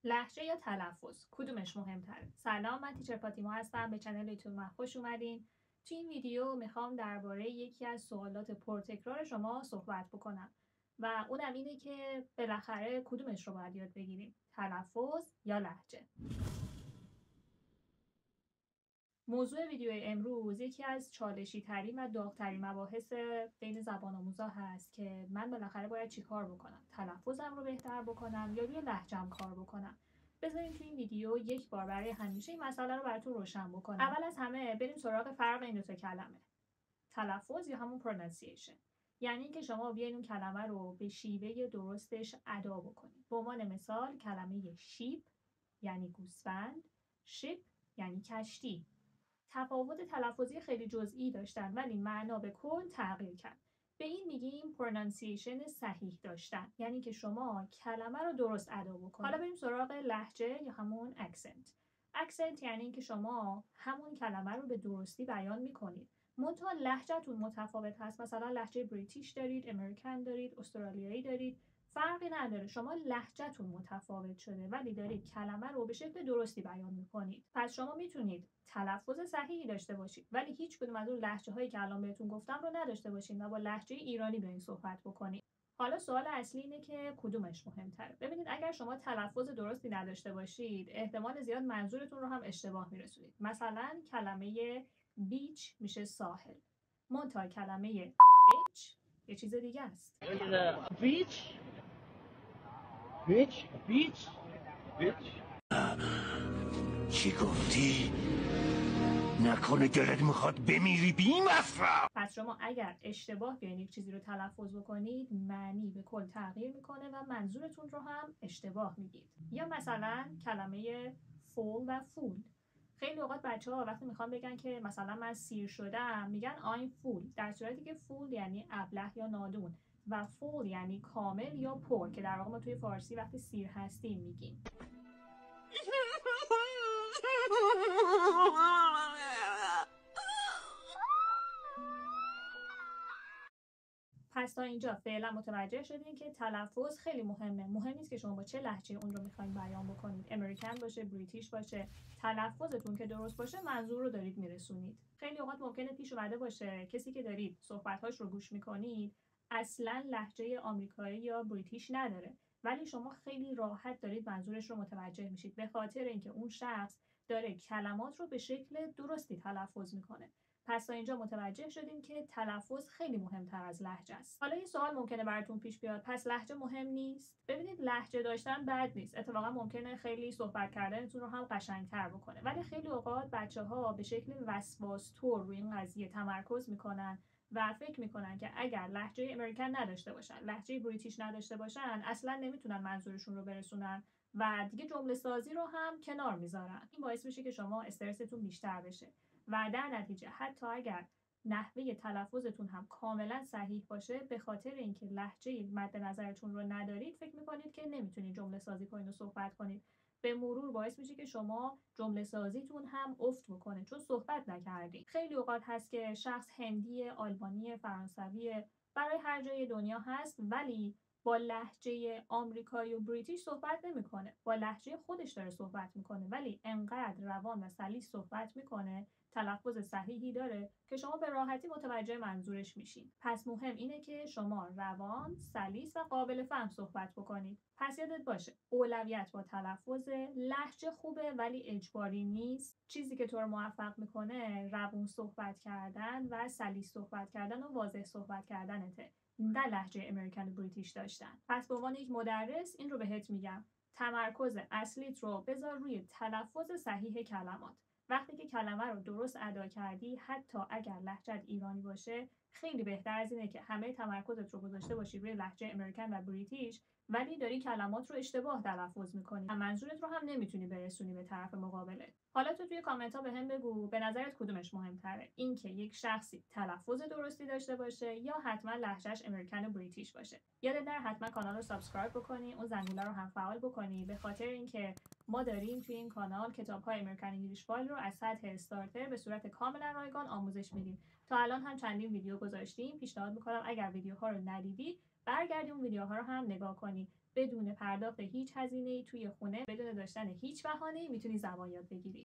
لهجه یا تلفظ کدومش مهمتره؟ سلام، من تیچر فاطیما هستم. به کانال یوتیوب من خوش اومدین. تو این ویدیو میخوام درباره یکی از سوالات پرتکرار شما صحبت بکنم و اونم اینه که بالاخره کدومش رو باید یاد بگیریم، تلفظ یا لهجه. موضوع ویدیو امروز یکی از چالشی ترین و داغ‌ترین مباحث بین زبان آموزا هست که من بالاخره باید چی کار بکنم؟ تلفظم رو بهتر بکنم یا روی لهجه‌ام کار بکنم؟ بذارین تو این ویدیو یک بار برای همیشه این مسئله رو براتون روشن بکنم. اول از همه بریم سراغ فرق این دو تا کلمه. تلفظ یا همون pronunciation، یعنی اینکه شما بیاین اون کلمه رو به شیوه درستش ادا بکنید. به عنوان مثال کلمه sheep یعنی گوسفند، ship یعنی کشتی. تفاوت تلفظی خیلی جزئی داشتن ولی معنا به کل تغییر کرد. به این میگیم پرونانسیشن صحیح داشتن، یعنی که شما کلمه رو درست ادا بکنید. حالا بریم سراغ لهجه یا همون اکسنت. اکسنت یعنی اینکه شما همون کلمه رو به درستی بیان میکنید. منتها لهجه‌تون متفاوت هست. مثلا لهجه بریتیش دارید، امریکن دارید، استرالیایی دارید. فرقی نداره، شما لهجه‌تون متفاوت شده ولی دارید کلمه رو به شکل درستی بیان میکنید. پس شما میتونید تلفظ صحیحی داشته باشید ولی هیچ کدوم از اون لهجه‌هایی که الان بهتون گفتم رو نداشته باشید و با لهجه ایرانی به این صحبت بکنید. حالا سوال اصلی اینه که کدومش مهمتره. ببینید اگر شما تلفظ درستی نداشته باشید احتمال زیاد منظورتون رو هم اشتباه میرسونید. مثلا کلمه بیچ میشه ساحل، منتها کلمه بیچ یه چیز دیگه است. بیچ بیچ بیچ بیچ چی گفتی؟ نکنه دلت میخواد بمیری بی مصرف. پس شما اگر اشتباه بیاین یک چیزی رو تلفظ بکنید معنی به کل تغییر میکنه و منظورتون رو هم اشتباه میگید. یا مثلا کلمه فول و فول. خیلی اوقات بچه‌ها وقتی میخوان بگن که مثلا من سیر شدم میگن I'm full، در صورتی که فول یعنی ابله یا نادون و فول یعنی کامل یا پر، که در واقع ما توی فارسی وقتی سیر هستیم میگیم. پس تا اینجا فعلا متوجه شدین که تلفظ خیلی مهمه. مهم نیست که شما با چه لهجه اون رو میخواین بیان بکنید، امریکن باشه، بریتیش باشه، تلفظتون که درست باشه منظور رو دارید میرسونید. خیلی اوقات ممکنه پیش اومده باشه کسی که دارید صحبت‌هاش رو گوش میکنید اصلا لهجه آمریکایی یا بریتیش نداره ولی شما خیلی راحت دارید منظورش رو متوجه میشید به خاطر اینکه اون شخص داره کلمات رو به شکل درستی تلفظ میکنه. پس تا اینجا متوجه شدیم که تلفظ خیلی مهمتر از لهجه است. حالا این سوال ممکنه براتون پیش بیاد، پس لهجه مهم نیست؟ ببینید لهجه داشتن بد نیست، اتفاقا ممکنه خیلی صحبت کردنتون رو هم قشنگتر بکنه، ولی خیلی اوقات بچه‌ها به شکل وسواس‌طور روی این قضیه تمرکز میکنن و فکر میکنن که اگر لهجه امریکن نداشته باشن، لهجه بریتیش نداشته باشن، اصلا نمیتونن منظورشون رو برسونن و دیگه جمله سازی رو هم کنار میذارن. این باعث میشه که شما استرستون بیشتر بشه و در نتیجه حتی اگر نحوه تلفظتون هم کاملا صحیح باشه به خاطر اینکه لهجه مد نظرتون رو ندارید فکر میکنید که نمیتونید جمله سازی کنید و صحبت کنید. به مرور باعث میشه که شما جمله سازیتون هم افت بکنه چون صحبت نکردید. خیلی اوقات هست که شخص هندی، آلمانی، فرانسوی، برای هر جای دنیا هست ولی با لهجه آمریکایی و بریتیش صحبت نمیکنه، با لهجه خودش داره صحبت میکنه ولی انقدر روان و سلیس صحبت میکنه، تلفظ صحیحی داره که شما به راحتی متوجه منظورش میشین. پس مهم اینه که شما روان، سلیس و قابل فهم صحبت بکنید. پس یادت باشه اولویت با تلفظ. لهجه خوبه ولی اجباری نیست. چیزی که تو رو موفق میکنه روان صحبت کردن و سلیس صحبت کردن و واضح صحبت کردنته، نه لهجه امریکن و بریتیش داشتن. پس به عنوان یک مدرس این رو بهت میگم، تمرکز اصلیت رو بذار روی تلفظ صحیح کلمات. وقتی که کلمه رو درست ادا کردی حتی اگر لهجه‌ت ایرانی باشه خیلی بهتر از اینه که همه تمرکزت رو گذاشته باشی روی لهجه امریکن و بریتیش ولی داری کلمات رو اشتباه تلفظ میکنی و منظورت رو هم نمیتونی برسونی به طرف مقابلت. حالا تو توی کامنت ها بهم بگو به نظرت کدومش مهمتره، اینکه یک شخصی تلفظ درستی داشته باشه یا حتما لهجهش امریکن و بریتیش باشه. یادت نره حتما کانال رو سابسکرایب بکنی، اون زنگوله رو هم فعال بکنی به خاطر اینکه ما داریم توی این کانال کتاب‌های امریکن انگلیش فایل رو از سطح استارتر به صورت کاملا رایگان آموزش میدیم. تا الان هم چندین ویدیو گذاشتیم. پیشنهاد میکنم اگر ویدیوها رو ندیدی برگردی اون ویدیوها رو هم نگاه کنی بدون پرداخت هیچ هزینه‌ای توی خونه، بدون داشتن هیچ بهانه‌ای میتونی زبان یاد بگیری.